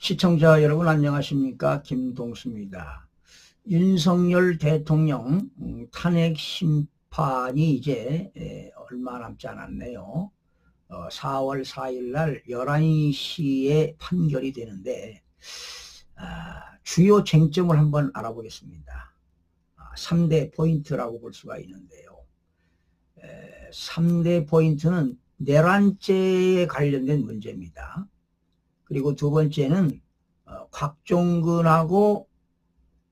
시청자 여러분 안녕하십니까? 김동수입니다. 윤석열 대통령 탄핵 심판이 이제 얼마 남지 않았네요. 4월 4일 날 11시에 판결이 되는데 주요 쟁점을 한번 알아보겠습니다. 3대 포인트라고 볼 수가 있는데요. 3대 포인트는 내란죄에 관련된 문제입니다. 그리고 두 번째는 곽종근하고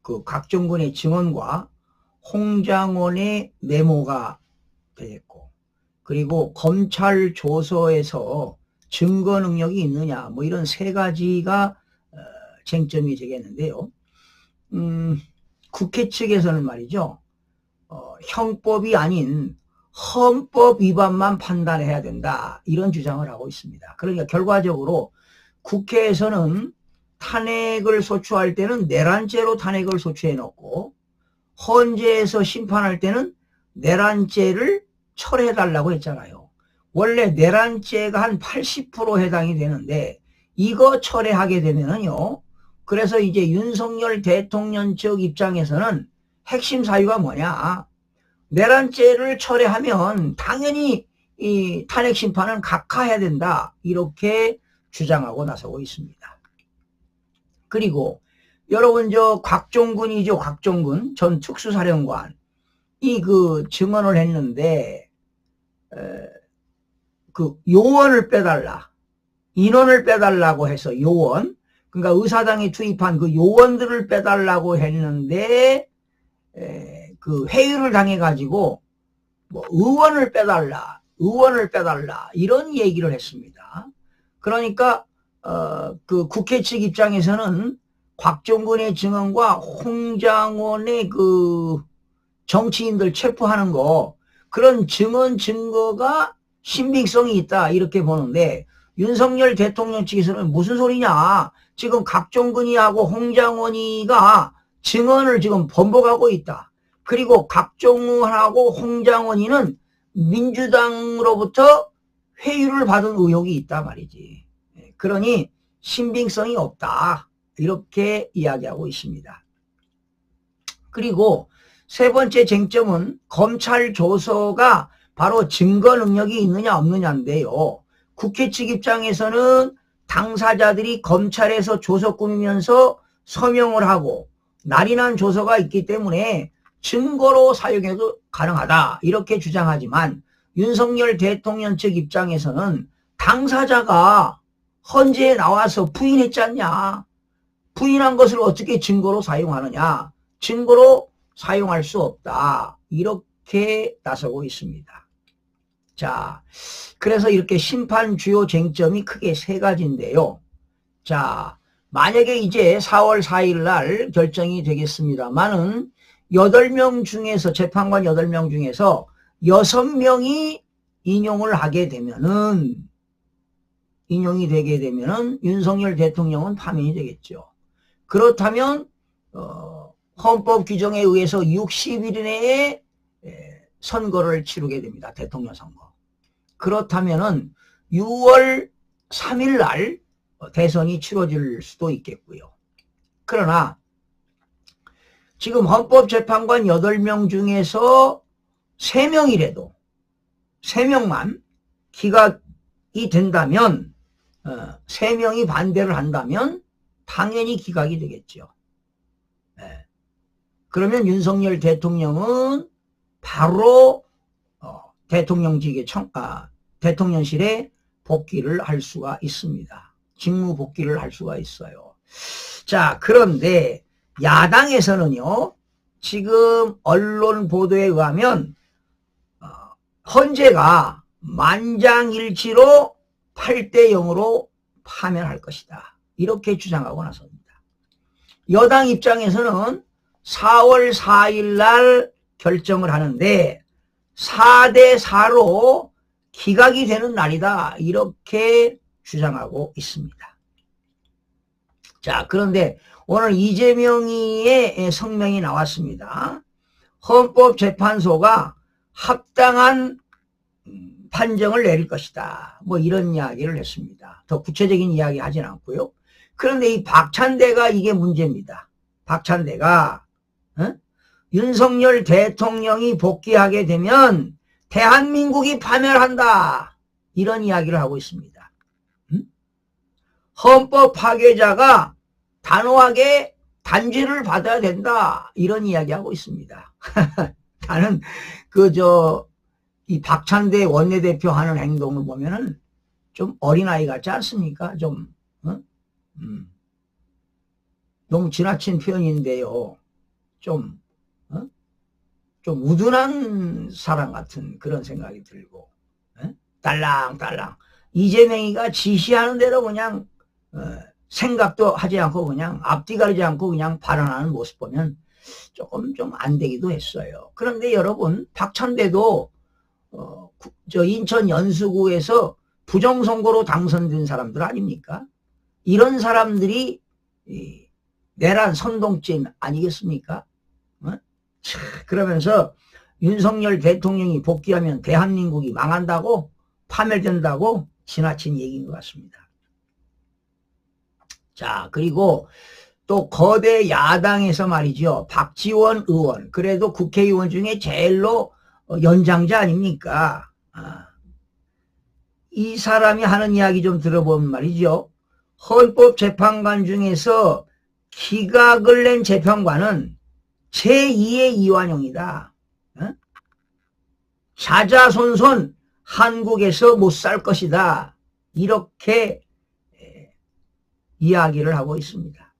그 곽종근의 증언과 홍장원의 메모가 되겠고, 그리고 검찰 조서에서 증거 능력이 있느냐, 뭐 이런 세 가지가 쟁점이 되겠는데요. 국회 측에서는 말이죠, 형법이 아닌 헌법 위반만 판단해야 된다, 이런 주장을 하고 있습니다. 그러니까 결과적으로 국회에서는 탄핵을 소추할 때는 내란죄로 탄핵을 소추해 놓고, 헌재에서 심판할 때는 내란죄를 철회해달라고 했잖아요. 원래 내란죄가 한 80% 해당이 되는데 이거 철회하게 되면은요, 그래서 이제 윤석열 대통령 측 입장에서는 핵심 사유가 뭐냐, 내란죄를 철회하면 당연히 이 탄핵 심판은 각하해야 된다, 이렇게 주장하고 나서고 있습니다. 그리고 여러분 곽종근이죠. 곽종근 전 특수사령관 이 증언을 했는데 요원을 빼달라, 인원을 빼달라고 해서 요원, 그러니까 의사당이 투입한 요원들을 빼달라고 했는데 회유를 당해가지고 뭐 의원을 빼달라 이런 얘기를 했습니다. 그러니까 국회 측 입장에서는 곽종근의 증언과 홍장원의 정치인들 체포하는 거, 그런 증거가 신빙성이 있다, 이렇게 보는데, 윤석열 대통령 측에서는 무슨 소리냐, 지금 곽종근이하고 홍장원이가 증언을 지금 번복하고 있다. 그리고 곽종근하고 홍장원이는 민주당으로부터 회유를 받은 의혹이 있다 말이지. 그러니 신빙성이 없다, 이렇게 이야기하고 있습니다. 그리고 세 번째 쟁점은 검찰 조서가 바로 증거 능력이 있느냐 없느냐인데요. 국회 측 입장에서는 당사자들이 검찰에서 조서 꾸미면서 서명을 하고 날인한 조서가 있기 때문에 증거로 사용해도 가능하다, 이렇게 주장하지만 윤석열 대통령 측 입장에서는 당사자가 헌재에 나와서 부인했지 않냐, 부인한 것을 어떻게 증거로 사용하느냐, 증거로 사용할 수 없다, 이렇게 나서고 있습니다. 자, 그래서 이렇게 심판 주요 쟁점이 크게 세 가지인데요. 자, 만약에 이제 4월 4일 날 결정이 되겠습니다만은 8명 중에서, 재판관 8명 중에서 6명이 인용이 되게 되면은 윤석열 대통령은 파면이 되겠죠. 그렇다면 헌법 규정에 의해서 60일 이내에 선거를 치르게 됩니다. 대통령 선거. 그렇다면은 6월 3일 날 대선이 치러질 수도 있겠고요. 그러나 지금 헌법재판관 8명 중에서 3명이라도 3명만 기각이 된다면, 3명이 반대를 한다면 당연히 기각이 되겠죠. 그러면 윤석열 대통령은 바로 대통령실에 복귀를 할 수가 있습니다. 직무 복귀를 할 수가 있어요. 자, 그런데 야당에서는요, 지금 언론 보도에 의하면 헌재가 만장일치로 8대 0으로 파면할 것이다, 이렇게 주장하고 나섭니다. 여당 입장에서는 4월 4일 날 결정을 하는데 4대 4로 기각이 되는 날이다, 이렇게 주장하고 있습니다. 자, 그런데 오늘 이재명이의 성명이 나왔습니다. 헌법재판소가 합당한 판정을 내릴 것이다, 뭐 이런 이야기를 했습니다. 더 구체적인 이야기 하진 않고요. 그런데 이 박찬대가 이게 문제입니다. 박찬대가 윤석열 대통령이 복귀하게 되면 대한민국이 파멸한다. 이런 이야기를 하고 있습니다. 헌법 파괴자가 단호하게 단죄를 받아야 된다. 이런 이야기하고 있습니다. 나는 이 박찬대 원내대표 하는 행동을 보면은 좀 어린아이 같지 않습니까? 너무 지나친 표현인데요. 좀 우둔한 사람 같은 그런 생각이 들고, 딸랑딸랑. 이재명이가 지시하는 대로 그냥, 생각도 하지 않고 그냥 앞뒤 가리지 않고 그냥 발언하는 모습 보면 조금 좀 안 되기도 했어요. 그런데 여러분, 박찬대도, 인천 연수구에서 부정선거로 당선된 사람들 아닙니까? 이런 사람들이 내란 선동죄 아니겠습니까? 그러면서 윤석열 대통령이 복귀하면 대한민국이 망한다고, 파멸된다고 지나친 얘기인 것 같습니다. 자, 그리고 또 거대 야당에서 말이죠. 박지원 의원, 그래도 국회의원 중에 제일로 연장자 아닙니까? 이 사람이 하는 이야기 좀 들어보면 말이죠. 헌법재판관 중에서 기각을 낸 재판관은 제2의 이완용이다. 자자손손 한국에서 못 살 것이다. 이렇게 이야기를 하고 있습니다.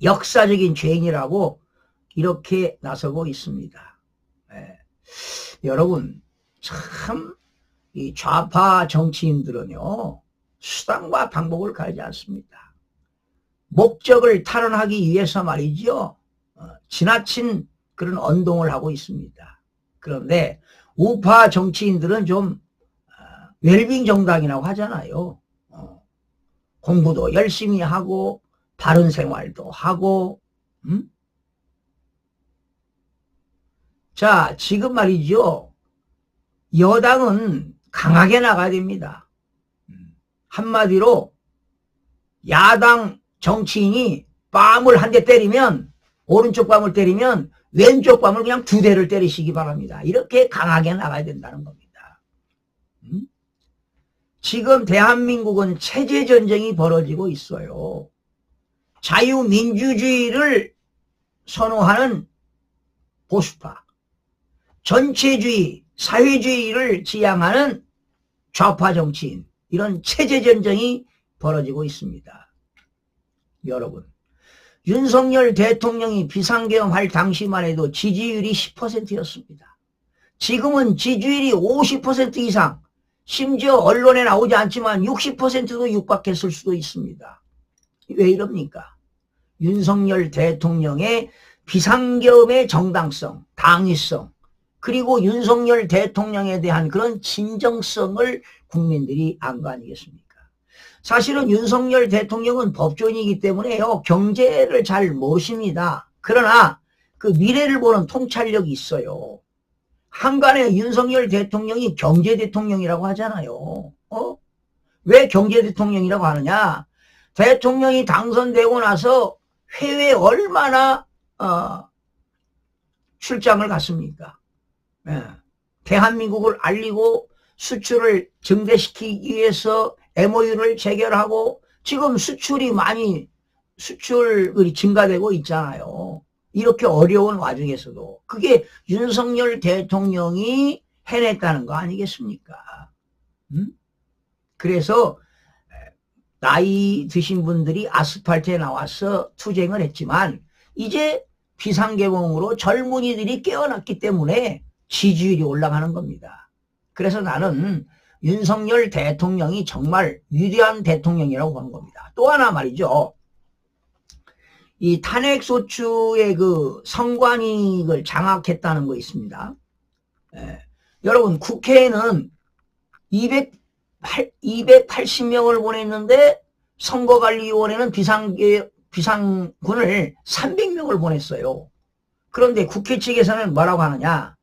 역사적인 죄인이라고 이렇게 나서고 있습니다. 여러분, 참 이 좌파 정치인들은요, 수단과 방법을 가리지 않습니다. 목적을 탈환하기 위해서 말이죠, 지나친 그런 언동을 하고 있습니다. 그런데 우파 정치인들은 좀 웰빙 정당이라고 하잖아요. 공부도 열심히 하고 바른 생활도 하고. 자, 지금 말이죠, 여당은 강하게 나가야 됩니다. 한마디로 야당 정치인이 뺨을 한 대 때리면, 오른쪽 뺨을 때리면 왼쪽 뺨을 그냥 2대를 때리시기 바랍니다. 이렇게 강하게 나가야 된다는 겁니다. 지금 대한민국은 체제전쟁이 벌어지고 있어요. 자유민주주의를 선호하는 보수파, 전체주의, 사회주의를 지향하는 좌파 정치인, 이런 체제전쟁이 벌어지고 있습니다. 여러분, 윤석열 대통령이 비상계엄할 당시만 해도 지지율이 10%였습니다. 지금은 지지율이 50% 이상, 심지어 언론에 나오지 않지만 60%도 육박했을 수도 있습니다. 왜 이럽니까? 윤석열 대통령의 비상계엄의 정당성, 당위성, 그리고 윤석열 대통령에 대한 그런 진정성을 국민들이 안 거 아니겠습니까? 사실은 윤석열 대통령은 법조인이기 때문에요, 경제를 잘 모릅니다. 그러나 그 미래를 보는 통찰력이 있어요. 한간에 윤석열 대통령이 경제 대통령이라고 하잖아요. 왜 경제 대통령이라고 하느냐? 대통령이 당선되고 나서 해외에 얼마나 출장을 갔습니까? 대한민국을 알리고 수출을 증대시키기 위해서 MOU를 체결하고 지금 수출이 증가되고 있잖아요. 이렇게 어려운 와중에서도 그게 윤석열 대통령이 해냈다는 거 아니겠습니까? 그래서 나이 드신 분들이 아스팔트에 나와서 투쟁을 했지만 이제 비상계엄으로 젊은이들이 깨어났기 때문에 지지율이 올라가는 겁니다. 그래서 나는 윤석열 대통령이 정말 위대한 대통령이라고 보는 겁니다. 또 하나 말이죠. 이 탄핵소추의 그 선관위를 장악했다는 거 있습니다. 여러분, 국회에는 280명을 보냈는데 선거관리위원회는 비상군을 300명을 보냈어요. 그런데 국회 측에서는 뭐라고 하느냐?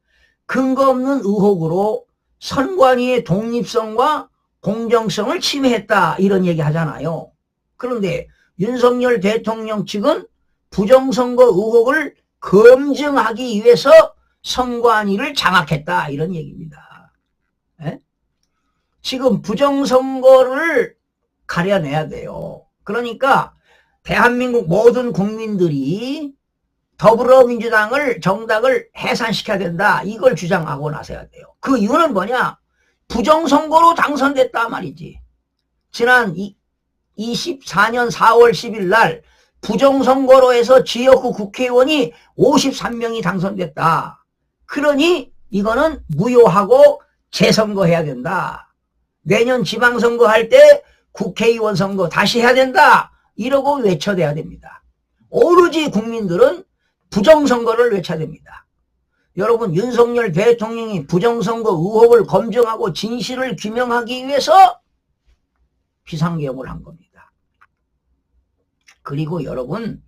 근거 없는 의혹으로 선관위의 독립성과 공정성을 침해했다 이런 얘기 하잖아요. 그런데 윤석열 대통령 측은 부정선거 의혹을 검증하기 위해서 선관위를 장악했다 이런 얘기입니다. 에? 지금 부정선거를 가려내야 돼요. 그러니까 대한민국 모든 국민들이 더불어민주당을 정당을 해산시켜야 된다 이걸 주장하고 나서야 돼요. 그 이유는 뭐냐? 부정선거로 당선됐다 말이지. 지난 24년 4월 10일 날 부정선거로 해서 지역구 국회의원이 53명이 당선됐다. 그러니 이거는 무효하고 재선거해야 된다. 내년 지방선거 할 때 국회의원 선거 다시 해야 된다. 이러고 외쳐대야 됩니다. 오로지 국민들은 부정선거를 외쳐야 됩니다. 여러분 윤석열 대통령이 부정선거 의혹을 검증하고 진실을 규명하기 위해서 비상계엄을 한 겁니다. 그리고 여러분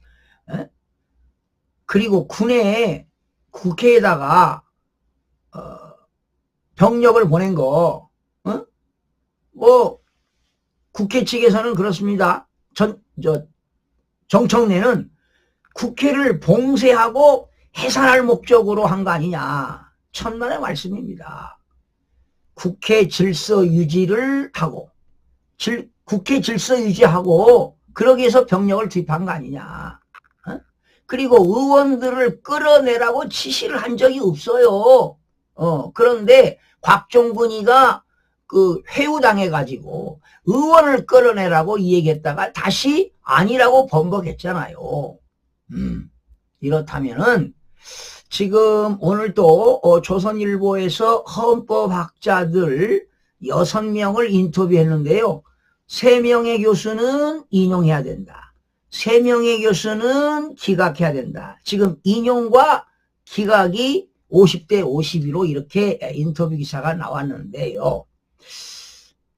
그리고 군에 국회에다가 병력을 보낸 거 뭐 국회 측에서는 그렇습니다. 정청래는 국회를 봉쇄하고 해산할 목적으로 한 거 아니냐. 천만의 말씀입니다. 국회 질서 유지를 하고 국회 질서 유지하고 그러기 위해서 병력을 투입한 거 아니냐. 그리고 의원들을 끌어내라고 지시를 한 적이 없어요. 그런데 곽종근이가 그 회유당해가지고 의원을 끌어내라고 얘기했다가 다시 아니라고 번복했잖아요. 이렇다면은 지금 오늘 또 조선일보에서 헌법학자들 6명을 인터뷰했는데요. 3명의 교수는 인용해야 된다. 3명의 교수는 기각해야 된다. 지금 인용과 기각이 50대 52로 이렇게 인터뷰 기사가 나왔는데요.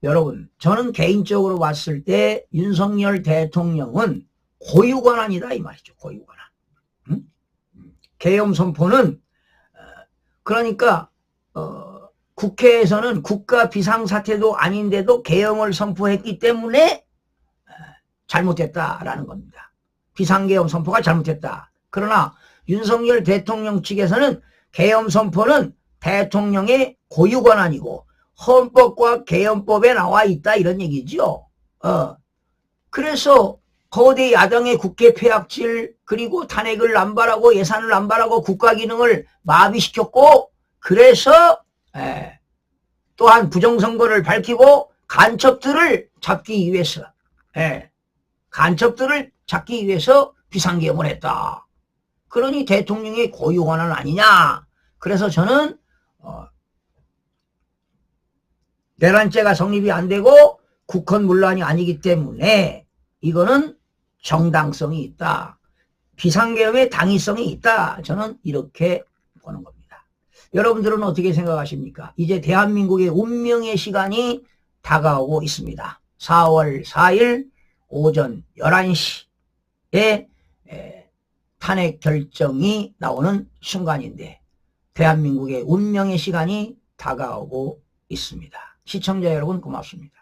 여러분 저는 개인적으로 봤을 때 윤석열 대통령은 고유권한이다 이 말이죠. 고유권한. 계엄 선포는 그러니까 국회에서는 국가 비상사태도 아닌데도 계엄을 선포했기 때문에 잘못됐다라는 겁니다. 비상계엄 선포가 잘못됐다. 그러나 윤석열 대통령 측에서는 계엄 선포는 대통령의 고유권한이고 헌법과 계엄법에 나와 있다 이런 얘기죠. 그래서 거대 야당의 국회 폐악질 그리고 탄핵을 남발하고 예산을 남발하고 국가 기능을 마비시켰고 그래서 또한 부정선거를 밝히고 간첩들을 잡기 위해서 비상계엄을 했다. 그러니 대통령의 고유권한 아니냐. 그래서 저는 내란죄가 성립이 안 되고 국헌문란이 아니기 때문에 이거는 정당성이 있다. 비상계엄의 당위성이 있다. 저는 이렇게 보는 겁니다. 여러분들은 어떻게 생각하십니까? 이제 대한민국의 운명의 시간이 다가오고 있습니다. 4월 4일 오전 11시에 탄핵 결정이 나오는 순간인데 대한민국의 운명의 시간이 다가오고 있습니다. 시청자 여러분 고맙습니다.